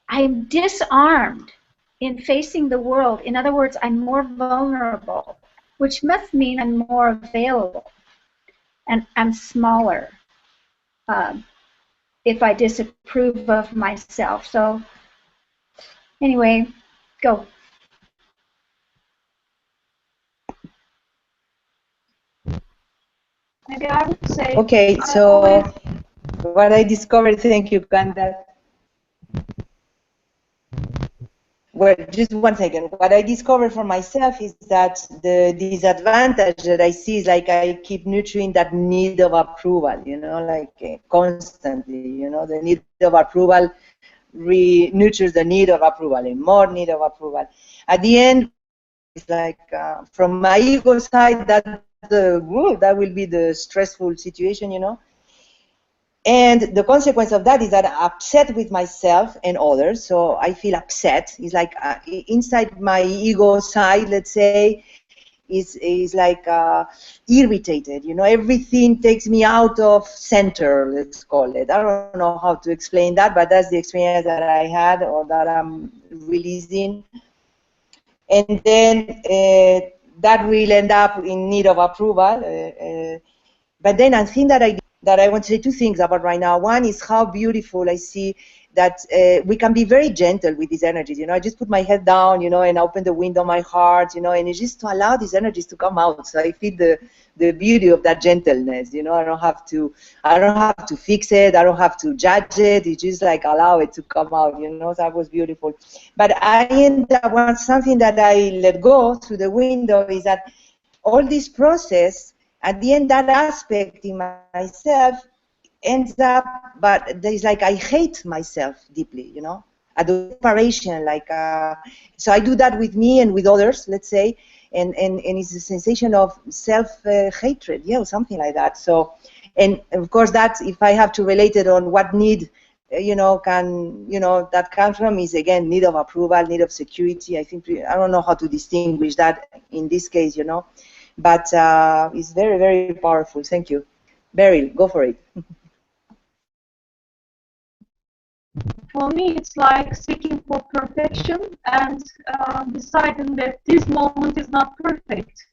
am disarmed in facing the world. In other words, I'm more vulnerable, which must mean I'm more available, and I'm smaller if I disapprove of myself. So anyway, go. Maybe I would say. Okay, so what I discovered, thank you, Candace. Well, just one second. What I discovered for myself is that the disadvantage that I see is like I keep nurturing that need of approval, you know, like constantly, you know, the need of approval nurtures the need of approval and more need of approval. At the end, it's like from my ego side, that will be the stressful situation, you know. And the consequence of that is that I'm upset with myself and others, so I feel upset. It's like inside my ego side, let's say, is like irritated. You know, everything takes me out of center, let's call it. I don't know how to explain that, but that's the experience that I had or that I'm releasing. And then that will end up in need of approval. But then I think that I want to say two things about right now. One is how beautiful I see that we can be very gentle with these energies. I just put my head down, and open the window of my heart, and it's just to allow these energies to come out. So I feel the beauty of that gentleness. I don't have to fix it. I don't have to judge it. It's just like allow it to come out. So that was beautiful. But I end up something that I let go through the window is that all this process, at the end, that aspect in myself ends up, but there's like I hate myself deeply, at the separation, so I do that with me and with others, let's say, and it's a sensation of self-hatred, something like that. So, and of course, that if I have to relate it on what need, that comes from is again need of approval, need of security. I think I don't know how to distinguish that in this case, but it's very, very powerful. Thank you. Beryl, go for it. For me, it's like seeking for perfection and deciding that this moment is not perfect.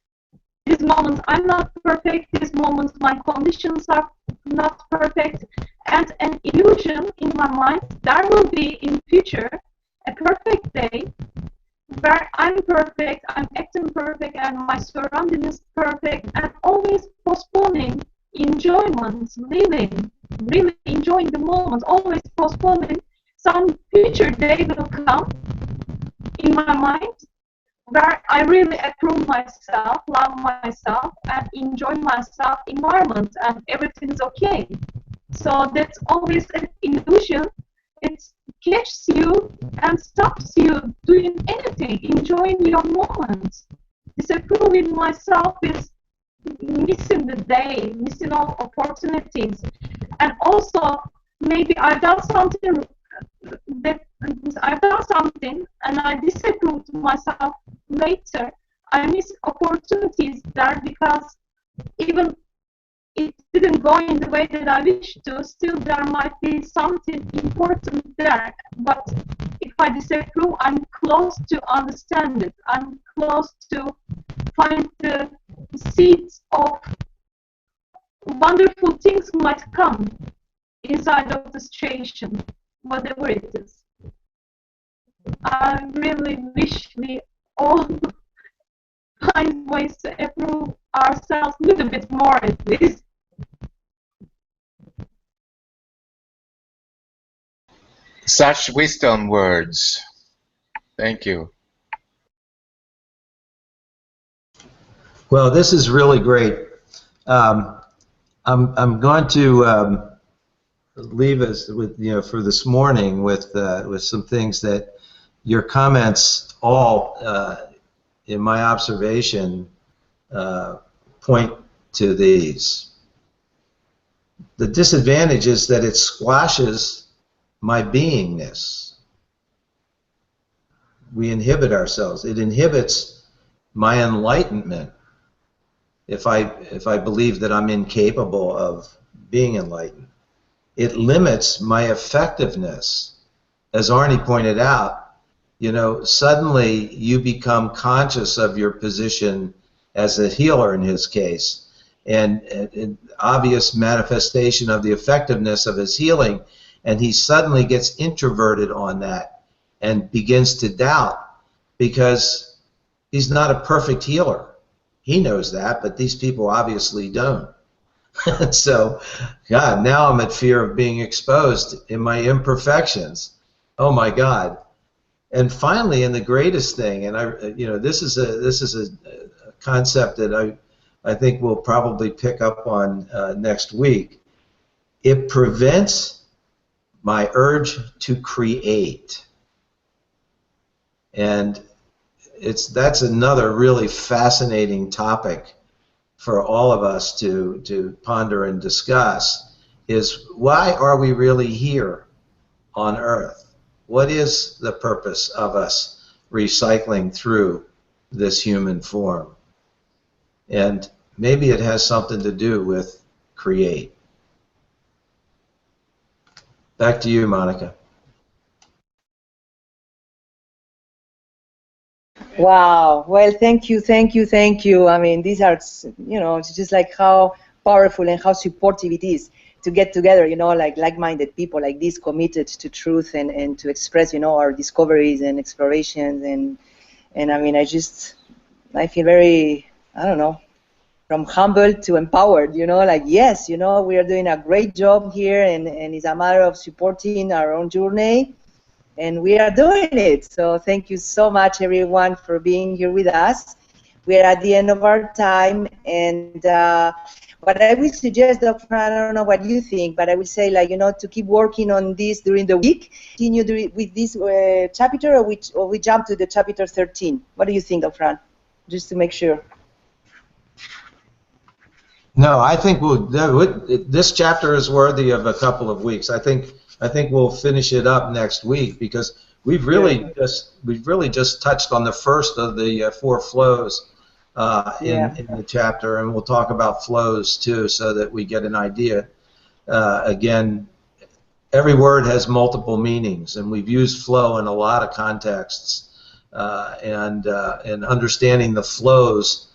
This moment I'm not perfect. This moment my conditions are not perfect. And an illusion in my mind, there will be in future a perfect day where I'm perfect, I'm acting perfect, and my surrounding is perfect, and always postponing enjoyment, living, really enjoying the moment, always postponing. Some future day will come in my mind where I really approve myself, love myself, and enjoy myself environment, and everything is okay. So that's always an illusion. It catches you and stops you doing anything, enjoying your moment. Disapproving myself is missing the day, missing all opportunities, and also maybe I've done something and I disapprove myself later. I miss opportunities there because even it didn't go in the way that I wished to, still there might be something important there. But if I disapprove, I'm close to understand it. I'm close to find the seeds of wonderful things might come inside of the situation, whatever it is. I really wish we all find ways to approve ourselves a little bit more at least. Such wisdom words. Thank you. Well, this is really great. I'm going to leave us with for this morning with some things that your comments all, in my observation, point to these. The disadvantage is that it squashes my beingness. We inhibit ourselves. It inhibits my enlightenment. If I believe that I'm incapable of being enlightened, it limits my effectiveness. As Arnie pointed out, suddenly you become conscious of your position as a healer in his case, and an obvious manifestation of the effectiveness of his healing, and he suddenly gets introverted on that and begins to doubt because he's not a perfect healer. He knows that, but these people obviously don't. So, God, now I'm at fear of being exposed in my imperfections. Oh my God! And finally, and the greatest thing, and this is a concept that I think we'll probably pick up on next week. It prevents my urge to create, and that's another really fascinating topic for all of us to ponder and discuss, is why are we really here on Earth? What is the purpose of us recycling through this human form? And maybe it has something to do with create. Back to you, Monica. Wow. Well, thank you. I mean, these are, it's just like how powerful and how supportive it is to get together, you know, like-minded people like this, committed to truth and to express, you know, our discoveries and explorations. And I mean, I feel very, I don't know, from humble to empowered, you know, like, yes, you know, we are doing a great job here, and it's a matter of supporting our own journey, and we are doing it. So thank you so much, everyone, for being here with us. We are at the end of our time, and what I would suggest, Dr. I don't know what you think, but I would say, like, you know, to keep working on this during the week, continue with this chapter, or we jump to the chapter 13. What do you think, Dr. Fran? Just to make sure. No, I think this chapter is worthy of a couple of weeks. I think we'll finish it up next week, because we've really just touched on the first of the 4 flows in the chapter, and we'll talk about flows too, so that we get an idea. Again, every word has multiple meanings, and we've used flow in a lot of contexts, and understanding the flows.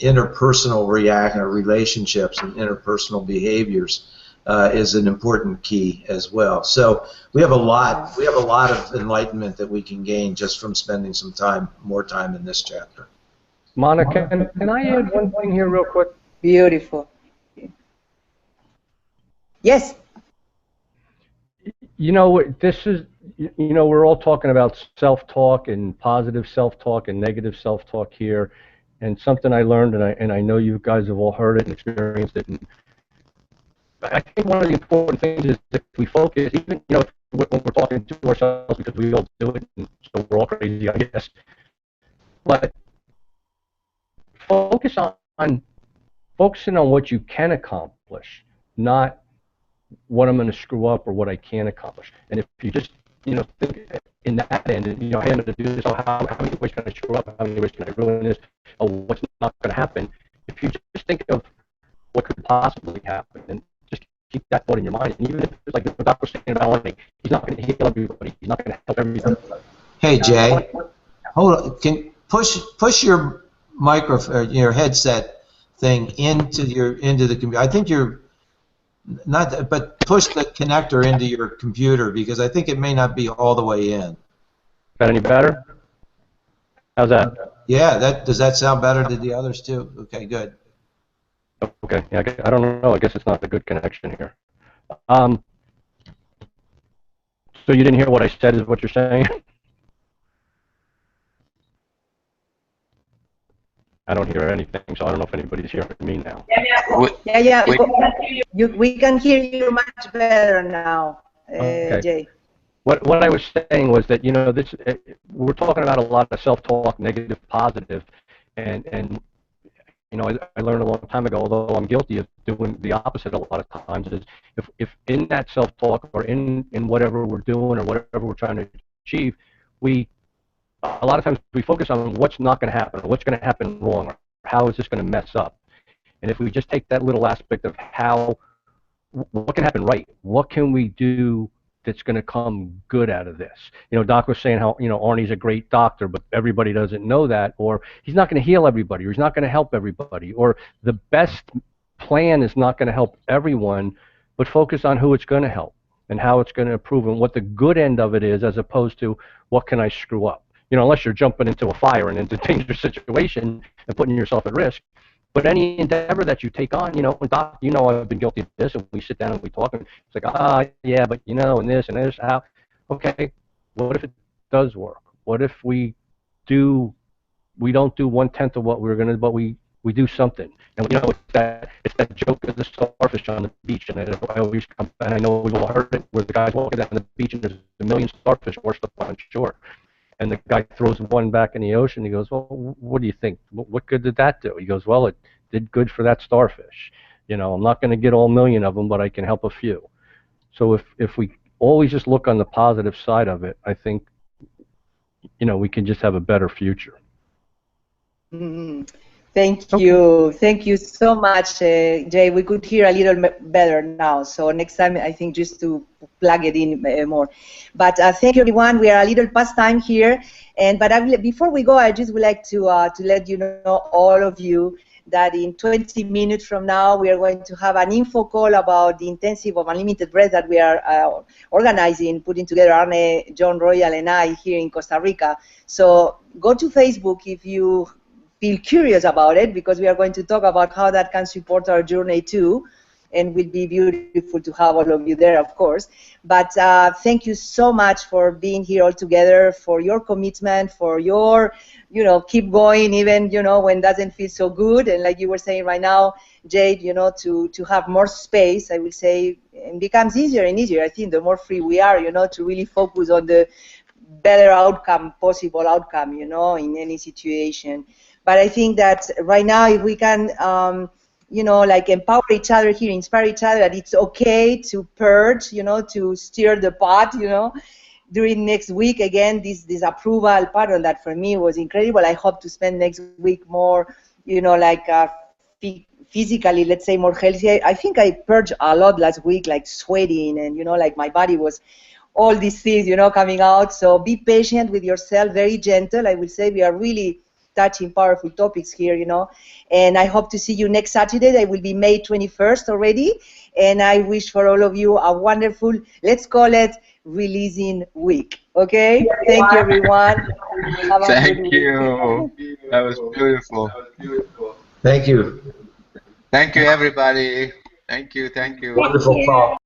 Interpersonal relationships and interpersonal behaviors is an important key as well. So we have a lot of enlightenment that we can gain just from spending some more time in this chapter. Monica, can I add one thing here real quick? Beautiful. Yes. You know, this is, you know, we're all talking about self-talk and positive self-talk and negative self-talk here. And something I learned, and I know you guys have all heard it and experienced it. And I think one of the important things is that we focus, even, you know, when we're talking to ourselves, because we all do it, and so we're all crazy, I guess. But focusing on what you can accomplish, not what I'm going to screw up or what I can't accomplish. And if you just, you know, think in that end, and, you know, hey, I'm going to do this, oh, how many ways can I screw up, how many ways can I ruin this, oh, what's not going to happen. If you just think of what could possibly happen, and just keep that thought in your mind, and even if it's like the doctor was saying about, like, he's not going to heal everybody, he's not going to help everybody. Hey, Jay, hold on. Can push your microphone, your headset thing into the computer. I think you're not, but push the connector into your computer, because I think it may not be all the way in. Is that any better? How's that? Yeah, does that sound better to the others too? Okay, good. Okay, yeah, I don't know. I guess it's not a good connection here. So you didn't hear what I said, is what you're saying? I don't hear anything, so I don't know if anybody's hearing me now. Yeah. We can hear you much better now, okay. Jay. What I was saying was that, you know, we're talking about a lot of self-talk, negative, positive, and you know, I learned a long time ago, although I'm guilty of doing the opposite a lot of times, is if in that self-talk or in whatever we're doing or whatever we're trying to achieve, a lot of times we focus on what's not going to happen, or what's going to happen wrong, or how is this going to mess up. And if we just take that little aspect of what can happen right, what can we do that's going to come good out of this? You know, Doc was saying how, you know, Arnie's a great doctor, but everybody doesn't know that, or he's not going to heal everybody, or he's not going to help everybody, or the best plan is not going to help everyone, but focus on who it's going to help and how it's going to improve and what the good end of it is, as opposed to what can I screw up. You know, unless you're jumping into a fire and into a dangerous situation and putting yourself at risk. But any endeavor that you take on, you know, Doc, you know, I've been guilty of this, and we sit down and we talk, and it's like, yeah, but you know, and this, how, okay, what if it does work? What if we don't do 1/10 of what we're going to, but we do something? And, you know, it's that joke of the starfish on the beach, and I know we've all heard it, where the guy's walking down the beach and there's a million starfish washed up on shore. And the guy throws one back in the ocean. He goes, well, what do you think? What good did that do? He goes, well, it did good for that starfish. You know, I'm not going to get all million of them, but I can help a few. So if we always just look on the positive side of it, I think, you know, we can just have a better future. Mm-hmm. Thank you. Thank you so much, Jay. We could hear a little better now. So next time, I think just to plug it in more. But thank you, everyone. We are a little past time here. But before we go, I just would like to let you know, all of you, that in 20 minutes from now we are going to have an info call about the intensive of unlimited breath that we are organizing, putting together Arne, John Royal, and I here in Costa Rica. So go to Facebook if you feel curious about it, because we are going to talk about how that can support our journey too, and will be beautiful to have all of you there, of course. But thank you so much for being here all together, for your commitment, for your, keep going even, when it doesn't feel so good. And like you were saying right now, Jade, to have more space, I will say, it becomes easier and easier. I think the more free we are, to really focus on the better outcome, possible outcome, in any situation. But I think that right now, if we can, like empower each other here, inspire each other, that it's okay to purge, to stir the pot, during next week. Again, this approval pattern that for me was incredible. I hope to spend next week more, physically, let's say, more healthy. I think I purged a lot last week, like sweating, and, like my body was all these things, coming out. So be patient with yourself, very gentle. I will say we are really touching powerful topics here, and I hope to see you next Saturday. That will be May 21st already, and I wish for all of you a wonderful, let's call it, releasing week. Okay? Thank you, everyone. Thank you. That was beautiful. Thank you. Thank you, everybody. Thank you. Wonderful talk.